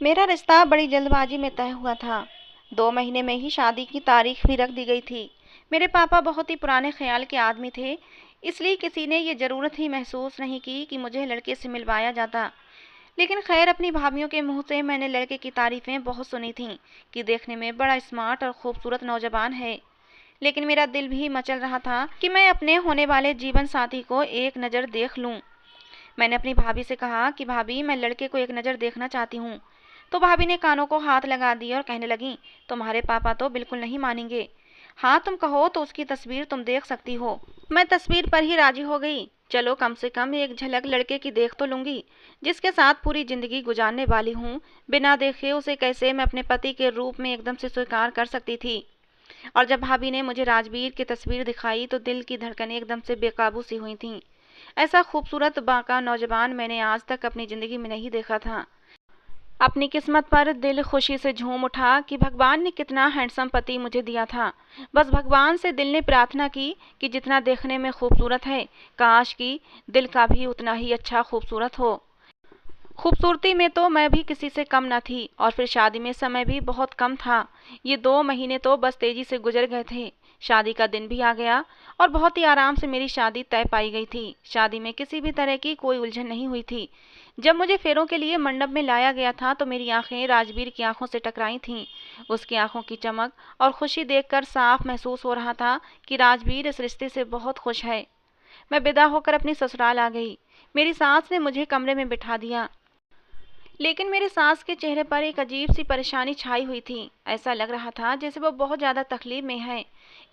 मेरा रिश्ता बड़ी जल्दबाजी में तय हुआ था। 2 महीने में ही शादी की तारीख भी रख दी गई थी। मेरे पापा बहुत ही पुराने ख्याल के आदमी थे, इसलिए किसी ने ये ज़रूरत ही महसूस नहीं की कि मुझे लड़के से मिलवाया जाता। लेकिन खैर, अपनी भाभीयों के मुँह से मैंने लड़के की तारीफ़ें बहुत सुनी थीं कि देखने में बड़ा स्मार्ट और खूबसूरत नौजवान है। लेकिन मेरा दिल भी मचल रहा था कि मैं अपने होने वाले जीवन साथी को एक नज़र देख लूँ। मैंने अपनी भाभी से कहा कि भाभी, मैं लड़के को एक नज़र देखना चाहती हूँ। तो भाभी ने कानों को हाथ लगा दिया और कहने लगी, तुम्हारे पापा तो बिल्कुल नहीं मानेंगे। हाँ, तुम कहो तो उसकी तस्वीर तुम देख सकती हो। मैं तस्वीर पर ही राजी हो गई। चलो, कम से कम एक झलक लड़के की देख तो लूंगी, जिसके साथ पूरी जिंदगी गुजारने वाली हूँ। बिना देखे उसे कैसे मैं अपने पति के रूप में एकदम से स्वीकार कर सकती थी। और जब भाभी ने मुझे राजवीर की तस्वीर दिखाई तो दिल की धड़कनें एकदम से बेकाबू सी हुई थीं। ऐसा खूबसूरत बांका नौजवान मैंने आज तक अपनी ज़िंदगी में नहीं देखा था। अपनी किस्मत पर दिल खुशी से झूम उठा कि भगवान ने कितना हैंडसम पति मुझे दिया था। बस भगवान से दिल ने प्रार्थना की कि जितना देखने में खूबसूरत है, काश कि दिल का भी उतना ही अच्छा खूबसूरत हो। खूबसूरती में तो मैं भी किसी से कम न थी, और फिर शादी में समय भी बहुत कम था। ये 2 महीने तो बस तेजी से गुजर गए थे। शादी का दिन भी आ गया और बहुत ही आराम से मेरी शादी तय पाई गई थी। शादी में किसी भी तरह की कोई उलझन नहीं हुई थी। जब मुझे फेरों के लिए मंडप में लाया गया था तो मेरी आंखें राजवीर की आंखों से टकराई थीं। उसकी आंखों की चमक और खुशी देखकर साफ महसूस हो रहा था कि राजवीर इस रिश्ते से बहुत खुश है। मैं विदा होकर अपनी ससुराल आ गई। मेरी सास ने मुझे कमरे में बिठा दिया, लेकिन मेरे सास के चेहरे पर एक अजीब सी परेशानी छाई हुई थी। ऐसा लग रहा था जैसे वो बहुत ज़्यादा तकलीफ में हैं।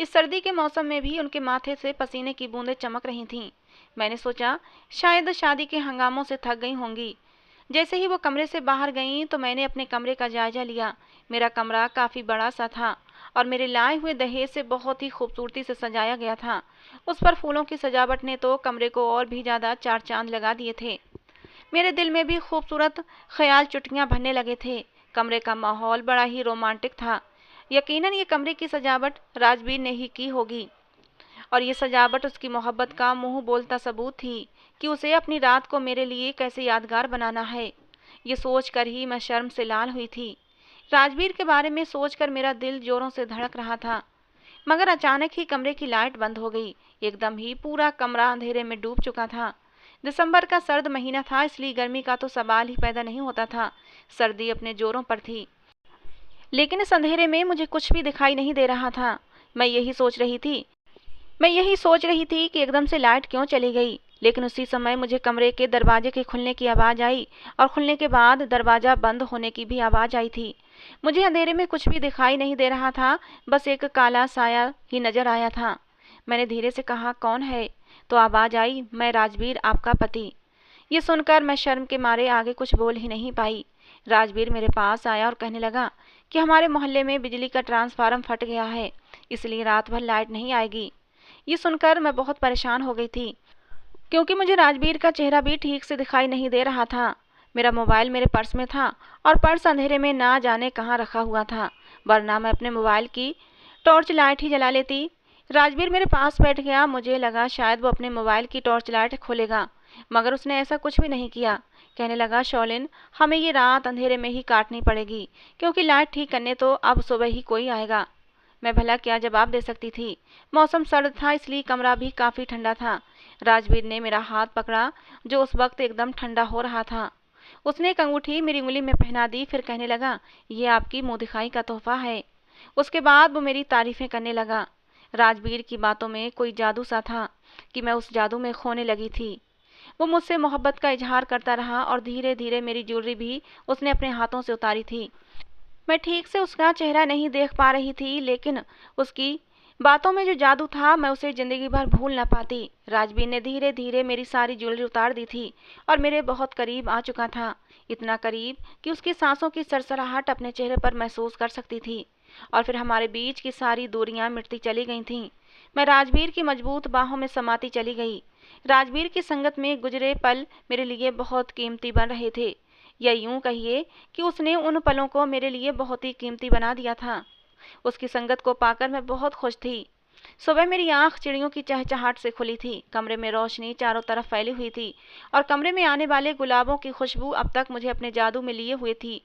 इस सर्दी के मौसम में भी उनके माथे से पसीने की बूंदें चमक रही थीं। मैंने सोचा शायद शादी के हंगामों से थक गई होंगी। जैसे ही वो कमरे से बाहर गईं तो मैंने अपने कमरे का जायजा लिया। मेरा कमरा काफ़ी बड़ा सा था और मेरे लाए हुए दहेज से बहुत ही खूबसूरती से सजाया गया था। उस पर फूलों की सजावट ने तो कमरे को और भी ज़्यादा चार चांद लगा दिए थे। मेरे दिल में भी खूबसूरत ख्याल चुटकियां भरने लगे थे। कमरे का माहौल बड़ा ही रोमांटिक था। यकीनन ये कमरे की सजावट राजवीर ने ही की होगी, और ये सजावट उसकी मोहब्बत का मुंह बोलता सबूत थी कि उसे अपनी रात को मेरे लिए कैसे यादगार बनाना है। ये सोचकर ही मैं शर्म से लाल हुई थी। राजवीर के बारे में सोचकर मेरा दिल जोरों से धड़क रहा था। मगर अचानक ही कमरे की लाइट बंद हो गई। एकदम ही पूरा कमरा अंधेरे में डूब चुका था। दिसंबर का सर्द महीना था, इसलिए गर्मी का तो सवाल ही पैदा नहीं होता था। सर्दी अपने जोरों पर थी, लेकिन इस अंधेरे में मुझे कुछ भी दिखाई नहीं दे रहा था। मैं यही सोच रही थी मैं यही सोच रही थी कि एकदम से लाइट क्यों चली गई। लेकिन उसी समय मुझे कमरे के दरवाजे के खुलने की आवाज़ आई, और खुलने के बाद दरवाज़ा बंद होने की भी आवाज़ आई थी। मुझे अंधेरे में कुछ भी दिखाई नहीं दे रहा था, बस एक काला साया ही नजर आया था। मैंने धीरे से कहा, कौन है? तो आवाज़ आई, मैं राजवीर, आपका पति। ये सुनकर मैं शर्म के मारे आगे कुछ बोल ही नहीं पाई। राजवीर मेरे पास आया और कहने लगा कि हमारे मोहल्ले में बिजली का ट्रांसफार्मर फट गया है, इसलिए रात भर लाइट नहीं आएगी। ये सुनकर मैं बहुत परेशान हो गई थी, क्योंकि मुझे राजवीर का चेहरा भी ठीक से दिखाई नहीं दे रहा था। मेरा मोबाइल मेरे पर्स में था, और पर्स अंधेरे में ना जाने कहाँ रखा हुआ था, वरना मैं अपने मोबाइल की टॉर्च लाइट ही जला लेती। राजवीर मेरे पास बैठ गया। मुझे लगा शायद वो अपने मोबाइल की टॉर्च लाइट खोलेगा, मगर उसने ऐसा कुछ भी नहीं किया। कहने लगा, शौलिन, हमें ये रात अंधेरे में ही काटनी पड़ेगी, क्योंकि लाइट ठीक करने तो अब सुबह ही कोई आएगा। मैं भला क्या जवाब दे सकती थी। मौसम सर्द था, इसलिए कमरा भी काफ़ी ठंडा था। राजवीर ने मेरा हाथ पकड़ा, जो उस वक्त एकदम ठंडा हो रहा था। उसने एक अंगूठी मेरी उंगली में पहना दी, फिर कहने लगा, ये आपकी मुँह दिखाई का तोहफा है। उसके बाद वो मेरी तारीफ़ें करने लगा। राजवीर की बातों में कोई जादू सा था कि मैं उस जादू में खोने लगी थी। वो मुझसे मोहब्बत का इजहार करता रहा, और धीरे धीरे मेरी ज्वेलरी भी उसने अपने हाथों से उतारी थी। मैं ठीक से उसका चेहरा नहीं देख पा रही थी, लेकिन उसकी बातों में जो जादू था, मैं उसे जिंदगी भर भूल ना पाती। राजवीर ने धीरे धीरे मेरी सारी ज्वेलरी उतार दी थी और मेरे बहुत करीब आ चुका था। इतना करीब कि उसकी सांसों की सरसराहट अपने चेहरे पर महसूस कर सकती थी। और फिर हमारे बीच की सारी दूरियां मिटती चली गई थीं। मैं राजवीर की मजबूत बाहों में समाती चली गई। राजवीर की संगत में गुजरे पल मेरे लिए बहुत कीमती बन रहे थे, या यूं कहिए कि उसने उन पलों को मेरे लिए बहुत ही कीमती बना दिया था। उसकी संगत को पाकर मैं बहुत खुश थी। सुबह मेरी आंख चिड़ियों की चहचहाट से खुली थी। कमरे में रोशनी चारों तरफ फैली हुई थी, और कमरे में आने वाले गुलाबों की खुशबू अब तक मुझे अपने जादू में लिए हुए थी।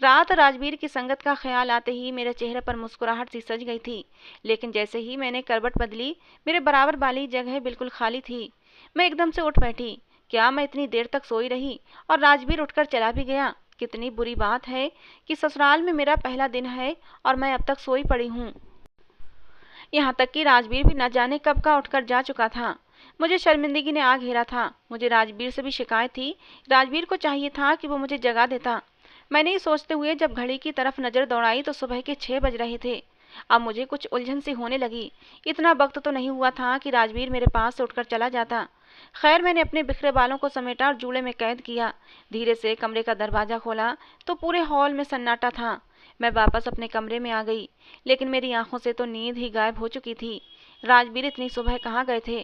रात राजवीर की संगत का ख्याल आते ही मेरे चेहरे पर मुस्कुराहट सी सज गई थी, लेकिन जैसे ही मैंने करवट बदली, मेरे बराबर वाली जगह बिल्कुल खाली थी। मैं एकदम से उठ बैठी। क्या मैं इतनी देर तक सोई रही और राजवीर उठकर चला भी गया? कितनी बुरी बात है कि ससुराल में मेरा पहला दिन है और मैं अब तक सोई पड़ी हूँ। यहाँ तक कि राजवीर भी न जाने कब का उठकर जा चुका था। मुझे शर्मिंदगी ने आ घेरा था। मुझे राजवीर से भी शिकायत थी। राजवीर को चाहिए था कि वो मुझे जगा देता। मैंने ये सोचते हुए जब घड़ी की तरफ नजर दौड़ाई तो सुबह के 6 बज रहे थे। अब मुझे कुछ उलझन सी होने लगी। इतना वक्त तो नहीं हुआ था कि राजवीर मेरे पास से उठकर चला जाता। खैर, मैंने अपने बिखरे बालों को समेटा और जूड़े में कैद किया। धीरे से कमरे का दरवाजा खोला तो पूरे हॉल में सन्नाटा था। मैं वापस अपने कमरे में आ गई, लेकिन मेरी आंखों से तो नींद ही गायब हो चुकी थी। राजवीर इतनी सुबह कहाँ गए थे?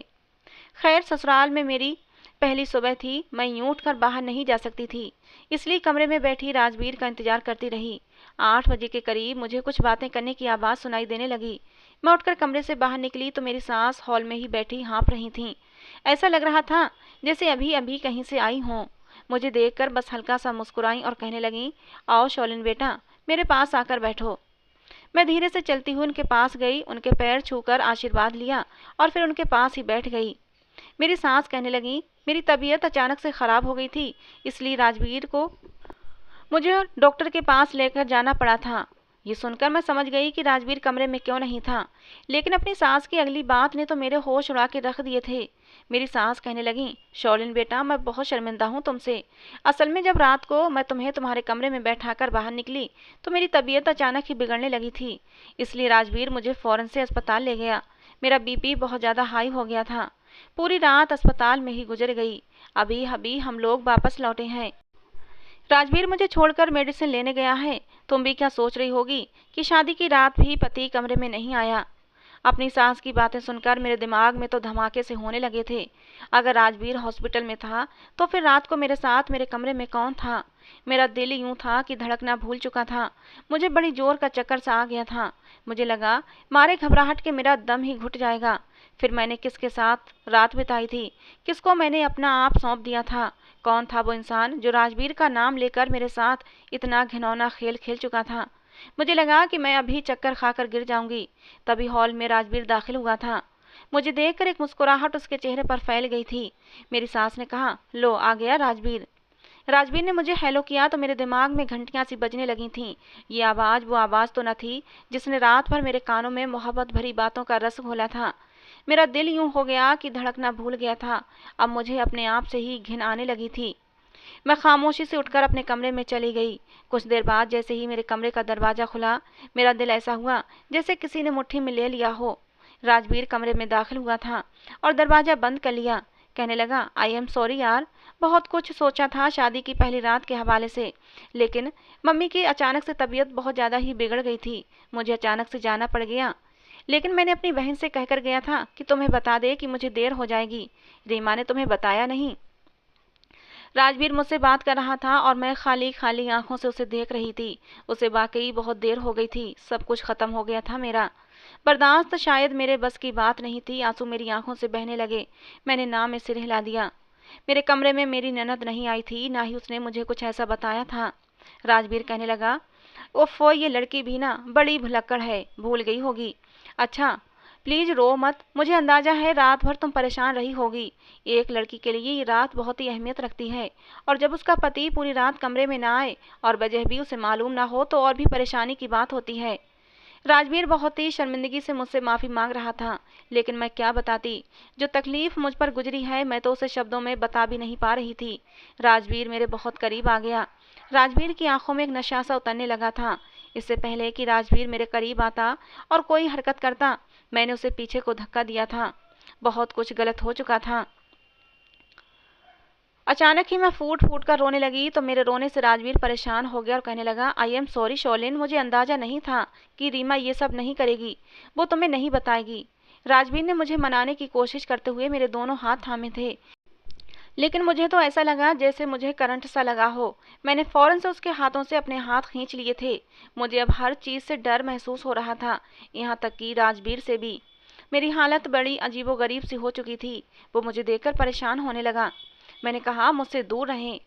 खैर, ससुराल में मेरी पहली सुबह थी। मैं यूं उठकर बाहर नहीं जा सकती थी, इसलिए कमरे में बैठी राजवीर का इंतजार करती रही। 8 बजे के करीब मुझे कुछ बातें करने की आवाज़ सुनाई देने लगी। मैं उठकर कमरे से बाहर निकली तो मेरी सास हॉल में ही बैठी हाँफ रही थीं। ऐसा लग रहा था जैसे अभी अभी कहीं से आई हों। मुझे देखकर बस हल्का सा मुस्कुराई और कहने लगी, आओ शौलिन बेटा, मेरे पास आकर बैठो। मैं धीरे से चलती हुई उनके पास गई, उनके पैर छूकर आशीर्वाद लिया और फिर उनके पास ही बैठ गई। मेरी सास कहने लगी, मेरी तबीयत अचानक से खराब हो गई थी, इसलिए राजवीर को मुझे डॉक्टर के पास लेकर जाना पड़ा था। ये सुनकर मैं समझ गई कि राजवीर कमरे में क्यों नहीं था, लेकिन अपनी सास की अगली बात ने तो मेरे होश उड़ा के रख दिए थे। मेरी सास कहने लगी, शौलिन बेटा, मैं बहुत शर्मिंदा हूँ तुमसे। असल में जब रात को मैं तुम्हें तुम्हारे कमरे में बैठाकर बाहर निकली तो मेरी तबीयत अचानक ही बिगड़ने लगी थी, इसलिए राजवीर मुझे फौरन से अस्पताल ले गया। मेरा बीपी बहुत ज़्यादा हाई हो गया था। पूरी रात अस्पताल में ही गुजर गई। अभी अभी हम लोग वापस लौटे हैं। राजवीर मुझे छोड़कर मेडिसिन लेने गया है। तुम भी क्या सोच रही होगी कि शादी की रात भी पति कमरे में नहीं आया? अपनी सास की बातें सुनकर मेरे दिमाग में तो धमाके से होने लगे थे। अगर राजवीर हॉस्पिटल में था तो फिर रात को मेरे साथ मेरे कमरे में कौन था? मेरा दिल यूं था कि धड़कना भूल चुका था। मुझे बड़ी जोर का चक्कर सा आ गया था। मुझे लगा मारे घबराहट के मेरा दम ही घुट जाएगा। फिर मैंने किसके साथ रात बिताई थी? किसको मैंने अपना आप सौंप दिया था? कौन था वो इंसान जो राजवीर का नाम लेकर मेरे साथ इतना घिनौना खेल खेल चुका था? मुझे लगा कि मैं अभी चक्कर खाकर गिर जाऊंगी। तभी हॉल में राजवीर दाखिल हुआ था। मुझे देखकर एक मुस्कुराहट उसके चेहरे पर फैल गई थी। मेरी सास ने कहा, लो आ गया राजवीर। राजवीर ने मुझे हेलो किया तो मेरे दिमाग में घंटियां सी बजने लगी थीं। ये आवाज़ वो आवाज़ तो न थी जिसने रात भर मेरे कानों में मोहब्बत भरी बातों का रस घोला था। मेरा दिल यूं हो गया कि धड़कना भूल गया था। अब मुझे अपने आप से ही घिन आने लगी थी। मैं खामोशी से उठकर अपने कमरे में चली गई। कुछ देर बाद जैसे ही मेरे कमरे का दरवाज़ा खुला, मेरा दिल ऐसा हुआ जैसे किसी ने मुट्ठी में ले लिया हो। राजवीर कमरे में दाखिल हुआ था और दरवाज़ा बंद कर लिया। कहने लगा, आई एम सॉरी यार, बहुत कुछ सोचा था शादी की पहली रात के हवाले से, लेकिन मम्मी की अचानक से तबीयत बहुत ज़्यादा ही बिगड़ गई थी। मुझे अचानक से जाना पड़ गया, लेकिन मैंने अपनी बहन से कहकर गया था कि तुम्हें बता दे कि मुझे देर हो जाएगी। रीमा ने तुम्हें बताया नहीं? राजवीर मुझसे बात कर रहा था और मैं खाली खाली आंखों से उसे देख रही थी। उसे वाकई बहुत देर हो गई थी। सब कुछ खत्म हो गया था मेरा। बर्दाश्त शायद मेरे बस की बात नहीं थी। आंसू मेरी आंखों से बहने लगे। मैंने ना में सिर हिला दिया। मेरे कमरे में मेरी ननद नहीं आई थी, ना ही उसने मुझे कुछ ऐसा बताया था। राजवीर कहने लगा, ओफो, ये लड़की भी ना बड़ी भुलक्कड़ है, भूल गई होगी। अच्छा प्लीज रो मत, मुझे अंदाजा है रात भर तुम परेशान रही होगी। एक लड़की के लिए ये रात बहुत ही अहमियत रखती है, और जब उसका पति पूरी रात कमरे में ना आए और वजह भी उसे मालूम ना हो तो और भी परेशानी की बात होती है। राजवीर बहुत ही शर्मिंदगी से मुझसे माफ़ी मांग रहा था, लेकिन मैं क्या बताती। जो तकलीफ मुझ पर गुजरी है मैं तो उसे शब्दों में बता भी नहीं पा रही थी। राजवीर मेरे बहुत करीब आ गया। राजवीर की आंखों में एक नशा सा उतरने लगा था। इससे पहले कि राजवीर मेरे करीब आता और कोई हरकत करता, मैंने उसे पीछे को धक्का दिया था। बहुत कुछ गलत हो चुका था। अचानक ही मैं फूट फूट कर रोने लगी तो मेरे रोने से राजवीर परेशान हो गया और कहने लगा, आई एम सॉरी शौलिन, मुझे अंदाजा नहीं था कि रीमा ये सब नहीं करेगी, वो तुम्हें नहीं बताएगी। राजवीर ने मुझे मनाने की कोशिश करते हुए मेरे दोनों हाथ थामे थे, लेकिन मुझे तो ऐसा लगा जैसे मुझे करंट सा लगा हो। मैंने फौरन से उसके हाथों से अपने हाथ खींच लिए थे। मुझे अब हर चीज़ से डर महसूस हो रहा था, यहाँ तक कि राजवीर से भी। मेरी हालत बड़ी अजीबोगरीब सी हो चुकी थी। वो मुझे देखकर परेशान होने लगा। मैंने कहा, मुझसे दूर रहें।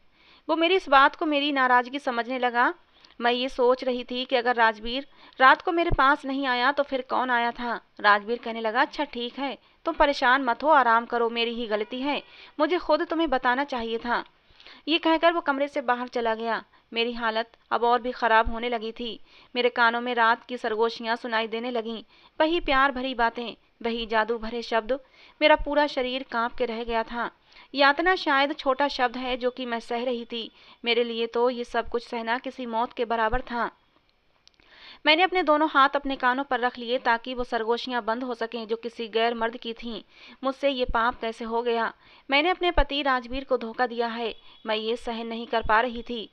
वो मेरी इस बात को मेरी नाराज़गी समझने लगा मैं ये सोच रही थी कि अगर राजवीर रात को मेरे पास नहीं आया तो फिर कौन आया था। राजवीर कहने लगा, अच्छा ठीक है, तुम परेशान मत हो, आराम करो, मेरी ही गलती है, मुझे खुद तुम्हें बताना चाहिए था। ये कहकर वो कमरे से बाहर चला गया। मेरी हालत अब और भी खराब होने लगी थी। मेरे कानों में रात की सरगोशियां सुनाई देने लगीं, वही प्यार भरी बातें, वही जादू भरे शब्द। मेरा पूरा शरीर कांप के रह गया था। यातना शायद छोटा शब्द है जो कि मैं सह रही थी, मेरे लिए तो ये सब कुछ सहना किसी मौत के बराबर था। मैंने अपने दोनों हाथ अपने कानों पर रख लिए ताकि वो सरगोशियां बंद हो सकें जो किसी गैर मर्द की थीं। मुझसे ये पाप कैसे हो गया? मैंने अपने पति राजवीर को धोखा दिया है। मैं ये सहन नहीं कर पा रही थी।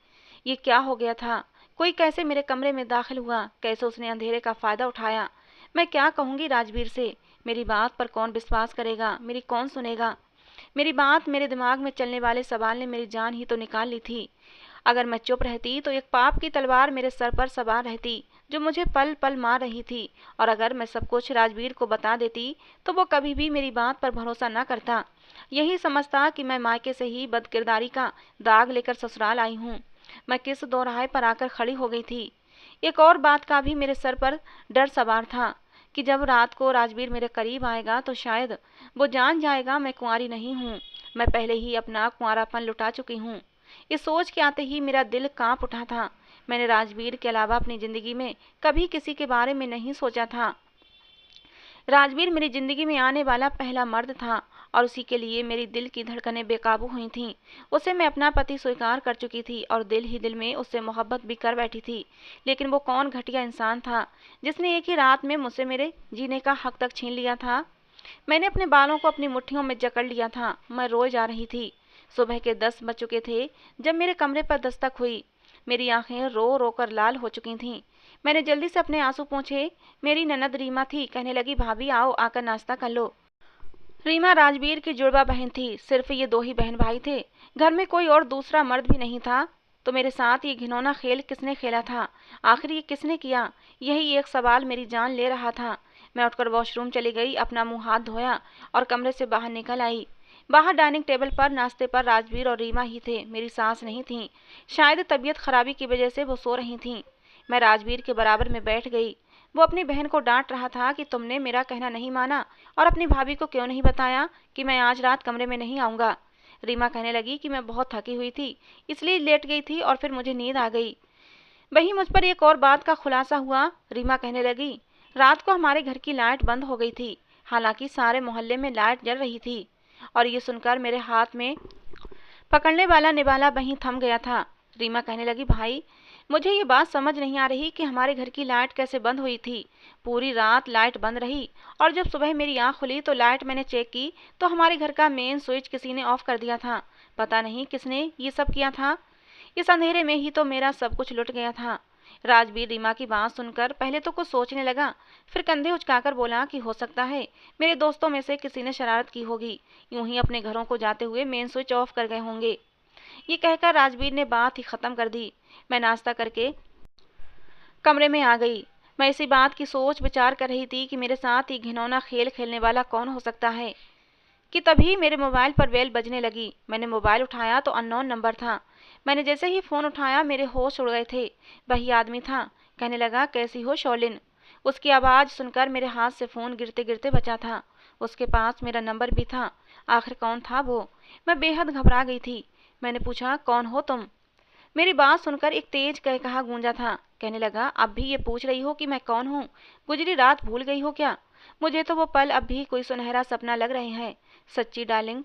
ये क्या हो गया था? कोई कैसे मेरे कमरे में दाखिल हुआ? कैसे उसने अंधेरे का फायदा उठाया? मैं क्या कहूँगी राजवीर से? मेरी बात पर कौन विश्वास करेगा? मेरी कौन सुनेगा? मेरी बात, मेरे दिमाग में चलने वाले सवाल ने मेरी जान ही तो निकाल ली थी। अगर मैं चुप रहती तो एक पाप की तलवार मेरे सर पर सवार रहती जो मुझे पल पल मार रही थी, और अगर मैं सब कुछ राजवीर को बता देती तो वो कभी भी मेरी बात पर भरोसा न करता। यही समझता कि मैं मायके से ही बदकिरदारी का दाग लेकर ससुराल आई हूँ। मैं किस दोराहे पर आकर खड़ी हो गई थी। एक और बात का भी मेरे सर पर डर सवार था कि जब रात को राजवीर मेरे करीब आएगा तो शायद वो जान जाएगा मैं कुंवारी नहीं हूँ। मैं पहले ही अपना कुंवारापन लुटा चुकी हूँ। इस सोच के आते ही मेरा दिल कांप उठा था। मैंने राजवीर के अलावा अपनी जिंदगी में कभी किसी के बारे में नहीं सोचा था। राजवीर मेरी जिंदगी में आने वाला पहला मर्द था और उसी के लिए मेरी दिल की धड़कनें बेकाबू हुई थीं। उसे मैं अपना पति स्वीकार कर चुकी थी और दिल ही दिल में उससे मोहब्बत भी कर बैठी थी। लेकिन वो कौन घटिया इंसान था जिसने एक ही रात में मुझसे मेरे जीने का हक तक छीन लिया था। मैंने अपने बालों को अपनी मुट्ठियों में जकड़ लिया था। मैं रोए जा रही थी। सुबह के 10 बज चुके थे जब मेरे कमरे पर दस्तक हुई। मेरी आंखें रो रो कर लाल हो चुकी थीं। मैंने जल्दी से अपने आंसू पोंछे। मेरी ननद रीमा थी। कहने लगी, भाभी आओ, आकर नाश्ता कर लो। रीमा राजवीर की जुड़वा बहन थी। सिर्फ ये 2 ही बहन भाई थे। घर में कोई और दूसरा मर्द भी नहीं था। तो मेरे साथ ये घिनौना खेल किसने खेला था? आखिर ये किसने किया? यही एक सवाल मेरी जान ले रहा था। मैं उठकर वॉशरूम चली गई, अपना मुंह हाथ धोया और कमरे से बाहर निकल आई। बाहर डाइनिंग टेबल पर नाश्ते पर राजवीर और रीमा ही थे। मेरी सास नहीं थी। शायद तबीयत खराबी की वजह से वो सो रही थीं। मैं राजवीर के बराबर में बैठ गई। वो अपनी बहन को डांट रहा था कि तुमने मेरा कहना नहीं माना और अपनी भाभी को क्यों नहीं बताया कि मैं आज रात कमरे में नहीं आऊँगा। रीमा कहने लगी कि मैं बहुत थकी हुई थी इसलिए लेट गई थी और फिर मुझे नींद आ गई। वहीं मुझ पर एक और बात का खुलासा हुआ। रीमा कहने लगी, रात को हमारे घर की लाइट बंद हो गई थी, हालांकि सारे मोहल्ले में लाइट जल रही थी। और ये सुनकर मेरे हाथ में पकड़ने वाला निवाला वहीं थम गया था। रीमा कहने लगी, भाई मुझे ये बात समझ नहीं आ रही कि हमारे घर की लाइट कैसे बंद हुई थी। पूरी रात लाइट बंद रही और जब सुबह मेरी आंख खुली तो लाइट मैंने चेक की तो हमारे घर का मेन स्विच किसी ने ऑफ कर दिया था। पता नहीं किसने ये सब किया था। इस अंधेरे में ही तो मेरा सब कुछ लुट गया था। राजवीर रीमा की बात सुनकर पहले तो कुछ सोचने लगा, फिर कंधे उचकाकर बोला कि हो सकता है मेरे दोस्तों में से किसी ने शरारत की होगी, यूं ही अपने घरों को जाते हुए मेन स्विच ऑफ कर गए होंगे। ये कहकर राजवीर ने बात ही खत्म कर दी। मैं नाश्ता करके कमरे में आ गई। मैं इसी बात की सोच विचार कर रही थी कि मेरे साथ ये घिनौना खेल खेलने वाला कौन हो सकता है कि तभी मेरे मोबाइल पर बेल बजने लगी। मैंने मोबाइल उठाया तो अननोन नंबर था। मैंने जैसे ही फ़ोन उठाया मेरे होश उड़ गए थे। वही आदमी था। कहने लगा, कैसी हो शौलिन? उसकी आवाज़ सुनकर मेरे हाथ से फ़ोन गिरते गिरते बचा था। उसके पास मेरा नंबर भी था। आखिर कौन था वो? मैं बेहद घबरा गई थी। मैंने पूछा, कौन हो तुम? मेरी बात सुनकर एक तेज कहा गूंजा था। कहने लगा, अब भी ये पूछ रही हो कि मैं कौन हूँ? गुजरी रात भूल गई हो क्या? मुझे तो वो पल अब भी कोई सुनहरा सपना लग रहे हैं। सच्ची डार्लिंग,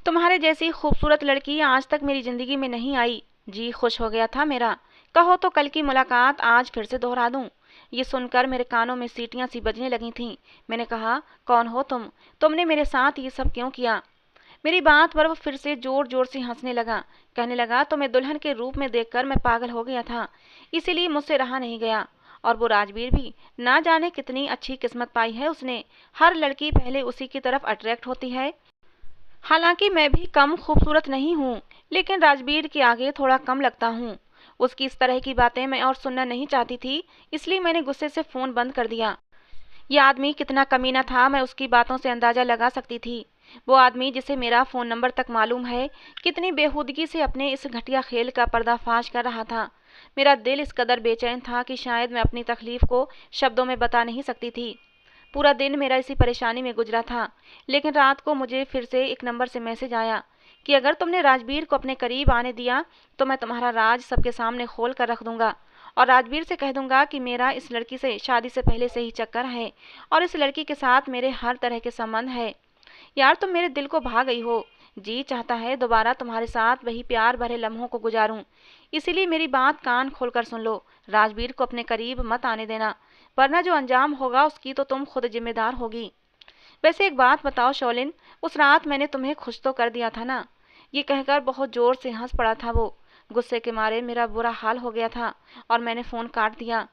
तुम्हारे जैसी खूबसूरत लड़की आज तक मेरी जिंदगी में नहीं आई। जी खुश हो गया था मेरा। कहो तो कल की मुलाकात आज फिर से दोहरा दूं। ये सुनकर मेरे कानों में सीटियां सी बजने लगी थीं। मैंने कहा, कौन हो तुम? तुमने मेरे साथ ये सब क्यों किया? मेरी बात पर वो फिर से जोर जोर से हंसने लगा। कहने लगा, तुम्हें दुल्हन के रूप में देखकर मैं पागल हो गया था, इसीलिए मुझसे रहा नहीं गया। और वो राजवीर भी, ना जाने कितनी अच्छी किस्मत पाई है उसने। हर लड़की पहले उसी की तरफ अट्रैक्ट होती है। हालांकि मैं भी कम खूबसूरत नहीं हूँ, लेकिन राजवीर के आगे थोड़ा कम लगता हूँ। उसकी इस तरह की बातें मैं और सुनना नहीं चाहती थी, इसलिए मैंने गुस्से से फ़ोन बंद कर दिया। यह आदमी कितना कमीना था मैं उसकी बातों से अंदाज़ा लगा सकती थी। वो आदमी जिसे मेरा फ़ोन नंबर तक मालूम है, कितनी बेहूदगी से अपने इस घटिया खेल का पर्दाफाश कर रहा था। मेरा दिल इस कदर बेचैन था कि शायद मैं अपनी तकलीफ़ को शब्दों में बता नहीं सकती थी। पूरा दिन मेरा इसी परेशानी में गुजरा था, लेकिन रात को मुझे फिर से एक नंबर से मैसेज आया कि अगर तुमने राजवीर को अपने करीब आने दिया तो मैं तुम्हारा राज सबके सामने खोल कर रख दूंगा और राजवीर से कह दूंगा कि मेरा इस लड़की से शादी से पहले से ही चक्कर है और इस लड़की के साथ मेरे हर तरह के संबंध है। यार तुम मेरे दिल को भा गई हो। जी चाहता है दोबारा तुम्हारे साथ वही प्यार भरे लम्हों को गुजारूं। इसीलिए मेरी बात कान खोलकर सुन लो। राजवीर को अपने करीब मत आने देना, वरना जो अंजाम होगा उसकी तो तुम खुद जिम्मेदार होगी। वैसे एक बात बताओ शौलिन, उस रात मैंने तुम्हें खुश तो कर दिया था ना? ये कहकर बहुत जोर से हंस पड़ा था वो। गुस्से के मारे मेरा बुरा हाल हो गया था और मैंने फ़ोन काट दिया।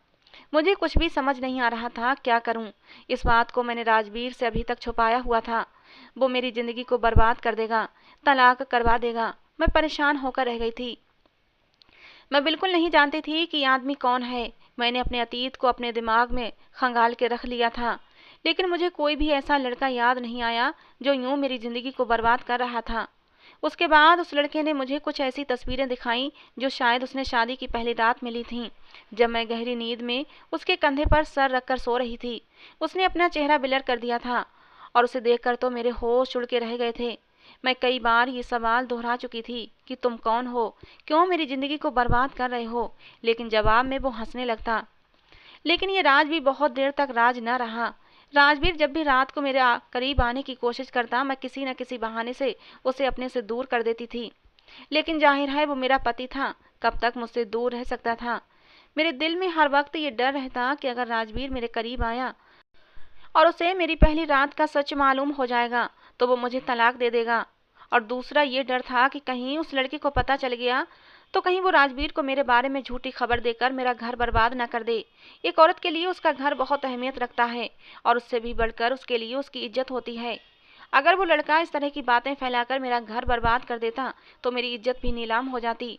मुझे कुछ भी समझ नहीं आ रहा था क्या करूं। इस बात को मैंने राजवीर से अभी तक छुपाया हुआ था। वो मेरी ज़िंदगी को बर्बाद कर देगा, तलाक करवा देगा। मैं परेशान होकर रह गई थी। मैं बिल्कुल नहीं जानती थी कि ये आदमी कौन है। मैंने अपने अतीत को अपने दिमाग में खंगाल के रख लिया था, लेकिन मुझे कोई भी ऐसा लड़का याद नहीं आया जो यूं मेरी ज़िंदगी को बर्बाद कर रहा था। उसके बाद उस लड़के ने मुझे कुछ ऐसी तस्वीरें दिखाई जो शायद उसने शादी की पहली रात में ली थीं, जब मैं गहरी नींद में उसके कंधे पर सर रखकर सो रही थी। उसने अपना चेहरा ब्लर कर दिया था और उसे देखकर तो मेरे होश उड़ के रह गए थे। मैं कई बार ये सवाल दोहरा चुकी थी कि तुम कौन हो, क्यों मेरी ज़िंदगी को बर्बाद कर रहे हो, लेकिन जवाब में वो हंसने लगता। लेकिन ये राज भी बहुत देर तक राज न रहा। राजवीर जब भी रात को मेरे करीब आने की कोशिश करता, मैं किसी न किसी बहाने से उसे अपने से दूर कर देती थी। लेकिन जाहिर है वो मेरा पति था, कब तक मुझसे दूर रह सकता था। मेरे दिल में हर वक्त ये डर रहता कि अगर राजवीर मेरे करीब आया और उसे मेरी पहली रात का सच मालूम हो जाएगा तो वो मुझे तलाक दे देगा। और दूसरा ये डर था कि कहीं उस लड़की को पता चल गया तो कहीं वो राजवीर को मेरे बारे में झूठी खबर देकर मेरा घर बर्बाद न कर दे। एक औरत के लिए उसका घर बहुत अहमियत रखता है और उससे भी बढ़कर उसके लिए उसकी इज्जत होती है। अगर वो लड़का इस तरह की बातें फैलाकर मेरा घर बर्बाद कर देता तो मेरी इज्जत भी नीलाम हो जाती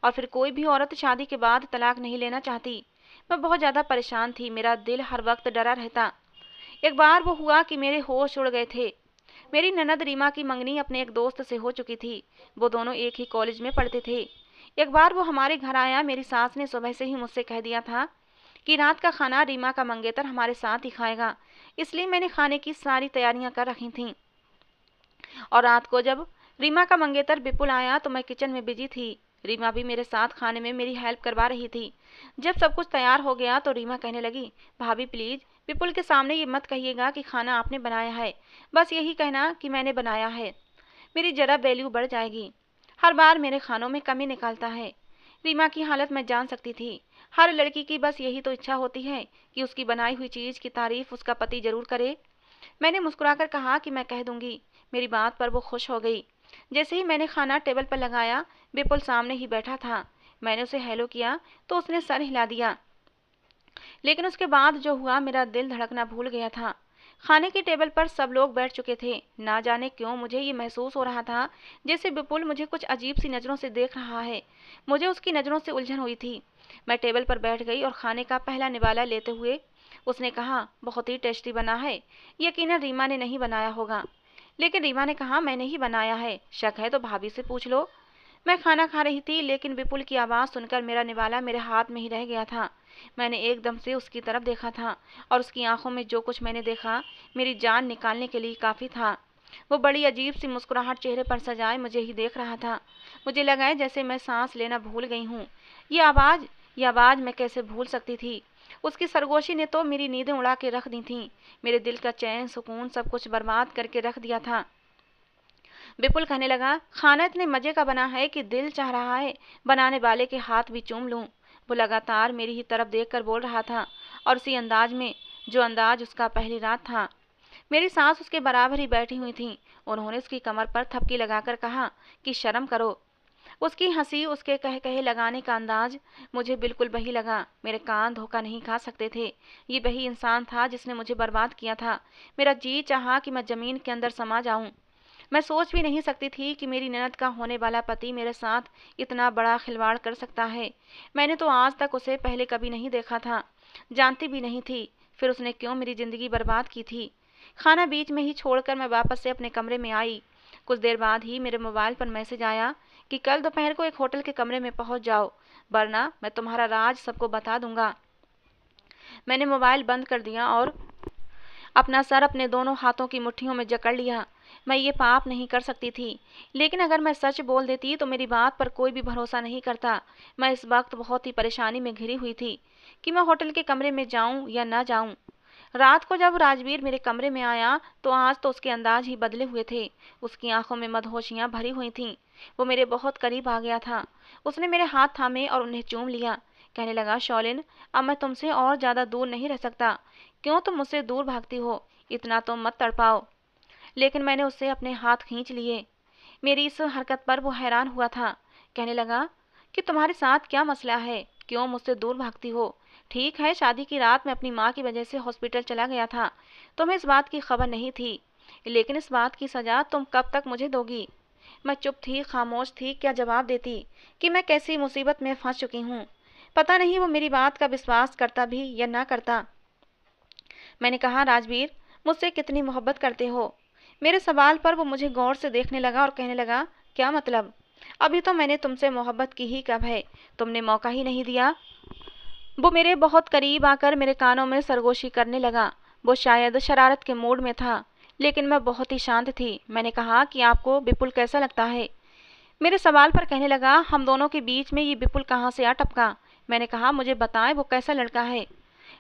और फिर कोई भी औरत शादी के बाद तलाक नहीं लेना चाहती। मैं बहुत ज़्यादा परेशान थी, मेरा दिल हर वक्त डरा रहता। एक बार वो हुआ कि मेरे होश उड़ गए थे। मेरी ननद रीमा की मंगनी अपने एक दोस्त से हो चुकी थी। वो दोनों एक ही कॉलेज में पढ़ते थे। एक बार वो हमारे घर आया। मेरी सास ने सुबह से ही मुझसे कह दिया था कि रात का खाना रीमा का मंगेतर हमारे साथ ही खाएगा, इसलिए मैंने खाने की सारी तैयारियां कर रखी थीं। और रात को जब रीमा का मंगेतर विपुल आया तो मैं किचन में बिजी थी। रीमा भी मेरे साथ खाने में मेरी हेल्प करवा रही थी। जब सब कुछ तैयार हो गया तो रीमा कहने लगी, भाभी प्लीज़ विपुल के सामने ये मत कहिएगा कि खाना आपने बनाया है, बस यही कहना कि मैंने बनाया है। मेरी जरा वैल्यू बढ़ जाएगी। हर बार मेरे खानों में कमी निकालता है। रीमा की हालत मैं जान सकती थी। हर लड़की की बस यही तो इच्छा होती है कि उसकी बनाई हुई चीज़ की तारीफ उसका पति जरूर करे। मैंने मुस्कुराकर कहा कि मैं कह दूंगी। मेरी बात पर वो खुश हो गई। जैसे ही मैंने खाना टेबल पर लगाया, विपुल सामने ही बैठा था। मैंने उसे हेलो किया तो उसने सर हिला दिया। लेकिन उसके बाद जो हुआ, मेरा दिल धड़कना भूल गया था। खाने की टेबल पर सब लोग बैठ चुके थे। ना जाने क्यों मुझे ये महसूस हो रहा था जैसे विपुल मुझे कुछ अजीब सी नज़रों से देख रहा है। मुझे उसकी नज़रों से उलझन हुई थी। मैं टेबल पर बैठ गई और खाने का पहला निवाला लेते हुए उसने कहा, बहुत ही टेस्टी बना है। यकीनन रीमा ने नहीं बनाया होगा। लेकिन रीमा ने कहा, मैंने ही बनाया है, शक है तो भाभी से पूछ लो। मैं खाना खा रही थी, लेकिन विपुल की आवाज़ सुनकर मेरा निवाला मेरे हाथ में ही रह गया था। मैंने एकदम से उसकी तरफ देखा था और उसकी आंखों में जो कुछ मैंने देखा मेरी जान निकालने के लिए काफ़ी था। वो बड़ी अजीब सी मुस्कुराहट चेहरे पर सजाए मुझे ही देख रहा था। मुझे लगा जैसे मैं सांस लेना भूल गई हूँ। ये आवाज़ मैं कैसे भूल सकती थी। उसकी सरगोशी ने तो मेरी नींदें उड़ा के रख दी थीं। मेरे दिल का चैन सुकून सब कुछ बर्बाद करके रख दिया था। विपुल कहने लगा, खाना इतने मज़े का बना है कि दिल चाह रहा है बनाने वाले के हाथ भी चूम लूं। वो लगातार मेरी ही तरफ देखकर बोल रहा था और उसी अंदाज में जो अंदाज उसका पहली रात था। मेरी सास उसके बराबर ही बैठी हुई थी। उन्होंने उसकी कमर पर थपकी लगाकर कहा कि शर्म करो। उसकी हंसी, उसके कह कहे लगाने का अंदाज मुझे बिल्कुल वही लगा। मेरे कान धोखा नहीं खा सकते थे। ये वही इंसान था जिसने मुझे बर्बाद किया था। मेरा जी चाहा कि मैं ज़मीन के अंदर समा जाऊं। मैं सोच भी नहीं सकती थी कि मेरी ननद का होने वाला पति मेरे साथ इतना बड़ा खिलवाड़ कर सकता है। मैंने तो आज तक उसे पहले कभी नहीं देखा था, जानती भी नहीं थी। फिर उसने क्यों मेरी ज़िंदगी बर्बाद की थी। खाना बीच में ही छोड़कर मैं वापस से अपने कमरे में आई। कुछ देर बाद ही मेरे मोबाइल पर मैसेज आया कि कल दोपहर को एक होटल के कमरे में पहुंच जाओ, वरना मैं तुम्हारा राज सबको बता दूंगा। मैंने मोबाइल बंद कर दिया और अपना सर अपने दोनों हाथों की मुट्ठियों में जकड़ लिया। मैं ये पाप नहीं कर सकती थी, लेकिन अगर मैं सच बोल देती तो मेरी बात पर कोई भी भरोसा नहीं करता। मैं इस वक्त बहुत ही परेशानी में घिरी हुई थी कि मैं होटल के कमरे में जाऊं या ना जाऊं। रात को जब राजवीर मेरे कमरे में आया तो आज तो उसके अंदाज ही बदले हुए थे। उसकी आंखों में मदहोशियां भरी हुई थीं। वो मेरे बहुत करीब आ गया था। उसने मेरे हाथ थामे और उन्हें चूम लिया। कहने लगा, शौलिन, अब मैं तुमसे और ज्यादा दूर नहीं रह सकता। क्यों तुम मुझसे दूर भागती हो? इतना तो मत तड़पाओ। लेकिन मैंने उससे अपने हाथ खींच लिए। मेरी इस हरकत पर वो हैरान हुआ था। कहने लगा कि तुम्हारे साथ क्या मसला है? क्यों मुझसे दूर भागती हो? ठीक है, शादी की रात मैं अपनी माँ की वजह से हॉस्पिटल चला गया था। तुम्हें इस बात की खबर नहीं थी, लेकिन इस बात की सजा तुम कब तक मुझे दोगी? मैं चुप थी, खामोश थी। क्या जवाब देती कि मैं कैसी मुसीबत में फंस चुकी हूँ? पता नहीं वो मेरी बात का विश्वास करता भी या ना करता। मैंने कहा, राजवीर, मुझसे कितनी मोहब्बत करते हो? मेरे सवाल पर वो मुझे गौर से देखने लगा और कहने लगा, क्या मतलब? अभी तो मैंने तुमसे मोहब्बत की ही कब है? तुमने मौका ही नहीं दिया। वो मेरे बहुत करीब आकर मेरे कानों में सरगोशी करने लगा। वो शायद शरारत के मूड में था, लेकिन मैं बहुत ही शांत थी। मैंने कहा कि आपको विपुल कैसा लगता है? मेरे सवाल पर कहने लगा, हम दोनों के बीच में ये विपुल कहाँ से आ टपका? मैंने कहा, मुझे बताएं वो कैसा लड़का है?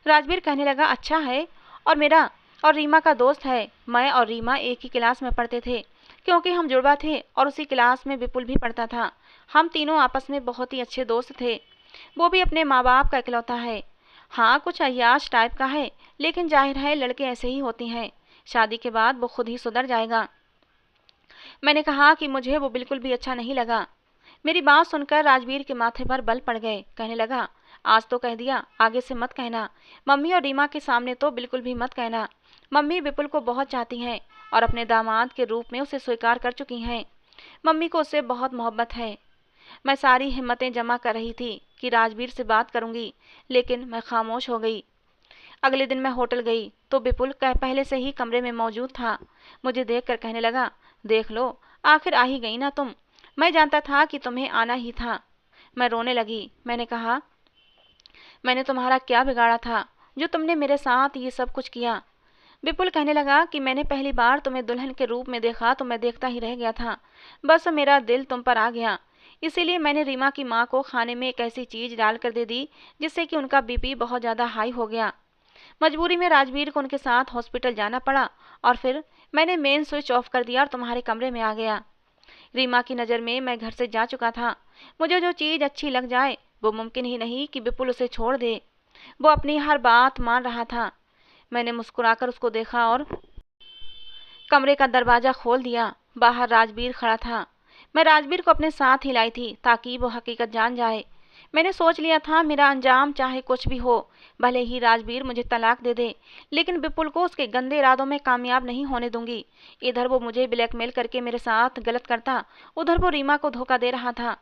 राजवीर कहने लगा, अच्छा है और मेरा और रीमा का दोस्त है। मैं और रीमा एक ही क्लास में पढ़ते थे, क्योंकि हम जुड़वा थे, और उसी क्लास में विपुल भी पढ़ता था। हम तीनों आपस में बहुत ही अच्छे दोस्त थे। वो भी अपने माँ बाप का इकलौता है। हाँ, कुछ अय्याश टाइप का है, लेकिन जाहिर है लड़के ऐसे ही होते हैं। शादी के बाद वो खुद ही सुधर जाएगा। मैंने कहा कि मुझे वो बिल्कुल भी अच्छा नहीं लगा। मेरी बात सुनकर राजवीर के माथे पर बल पड़ गए। कहने लगा, आज तो कह दिया, आगे से मत कहना। मम्मी और रीमा के सामने तो बिल्कुल भी मत कहना। मम्मी विपुल को बहुत चाहती हैं और अपने दामाद के रूप में उसे स्वीकार कर चुकी हैं। मम्मी को उससे बहुत मोहब्बत है। मैं सारी हिम्मतें जमा कर रही थी कि राजवीर से बात करूंगी, लेकिन मैं खामोश हो गई। अगले दिन मैं होटल गई तो विपुल पहले से ही कमरे में मौजूद था। मुझे देखकर कहने लगा, देख लो, आखिर आ ही गई ना तुम। मैं जानता था कि तुम्हें आना ही था। मैं रोने लगी। मैंने कहा, मैंने तुम्हारा क्या बिगाड़ा था जो तुमने मेरे साथ ये सब कुछ किया? विपुल कहने लगा कि मैंने पहली बार तुम्हें दुल्हन के रूप में देखा तो मैं देखता ही रह गया था। बस मेरा दिल तुम पर आ गया। इसीलिए मैंने रीमा की माँ को खाने में एक ऐसी चीज डाल कर दे दी जिससे कि उनका बीपी बहुत ज़्यादा हाई हो गया। मजबूरी में राजवीर को उनके साथ हॉस्पिटल जाना पड़ा और फिर मैंने मेन स्विच ऑफ कर दिया और तुम्हारे कमरे में आ गया। रीमा की नज़र में मैं घर से जा चुका था। मुझे जो चीज़ अच्छी लग जाए वो मुमकिन ही नहीं कि विपुल उसे छोड़ दे। वो अपनी हर बात मान रहा था। मैंने मुस्कुराकर उसको देखा और कमरे का दरवाज़ा खोल दिया। बाहर राजवीर खड़ा था। मैं राजवीर को अपने साथ ही लाई थी ताकि वो हकीकत जान जाए। मैंने सोच लिया था मेरा अंजाम चाहे कुछ भी हो, भले ही राजवीर मुझे तलाक दे दे, लेकिन विपुल को उसके गंदे इरादों में कामयाब नहीं होने दूंगी। इधर वो मुझे ब्लैकमेल करके मेरे साथ गलत करता, उधर वो रीमा को धोखा दे रहा था।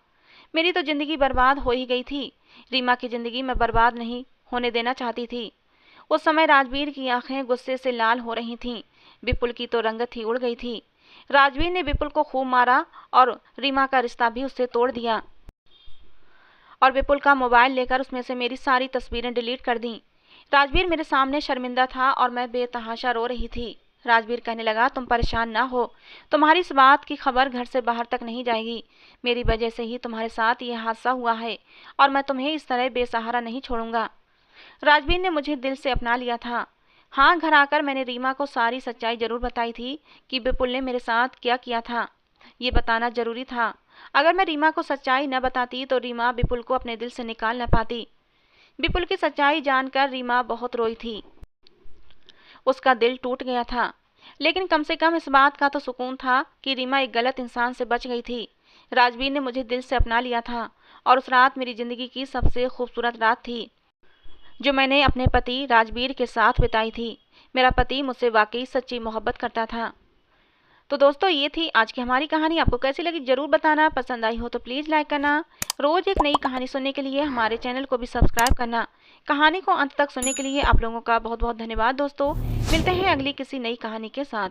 मेरी तो जिंदगी बर्बाद हो ही गई थी। रीमा की जिंदगी मैं बर्बाद नहीं होने देना चाहती थी। उस समय राजवीर की आंखें गुस्से से लाल हो रही थीं। विपुल की तो रंगत ही उड़ गई थी। राजवीर ने विपुल को खूब मारा और रीमा का रिश्ता भी उससे तोड़ दिया और विपुल का मोबाइल लेकर उसमें से मेरी सारी तस्वीरें डिलीट कर दी। राजवीर मेरे सामने शर्मिंदा था और मैं बेतहाशा रो रही थी। राजवीर कहने लगा, तुम परेशान ना हो, तुम्हारी इस बात की खबर घर से बाहर तक नहीं जाएगी। मेरी वजह से ही तुम्हारे साथ ये हादसा हुआ है और मैं तुम्हें इस तरह बेसहारा नहीं छोड़ूंगा। राजवीर ने मुझे दिल से अपना लिया था। हाँ, घर आकर मैंने रीमा को सारी सच्चाई जरूर बताई थी कि विपुल ने मेरे साथ क्या किया था। ये बताना जरूरी था। अगर मैं रीमा को सच्चाई न बताती तो रीमा विपुल को अपने दिल से निकाल न पाती। विपुल की सच्चाई जानकर रीमा बहुत रोई थी। उसका दिल टूट गया था, लेकिन कम से कम इस बात का तो सुकून था कि रीमा एक गलत इंसान से बच गई थी। राजवीर ने मुझे दिल से अपना लिया था और उस रात मेरी जिंदगी की सबसे खूबसूरत रात थी जो मैंने अपने पति राजवीर के साथ बिताई थी। मेरा पति मुझसे वाकई सच्ची मोहब्बत करता था। तो दोस्तों ये थी आज की हमारी कहानी। आपको कैसी लगी ज़रूर बताना। पसंद आई हो तो प्लीज़ लाइक करना। रोज़ एक नई कहानी सुनने के लिए हमारे चैनल को भी सब्सक्राइब करना। कहानी को अंत तक सुनने के लिए आप लोगों का बहुत बहुत धन्यवाद दोस्तों। मिलते हैं अगली किसी नई कहानी के साथ।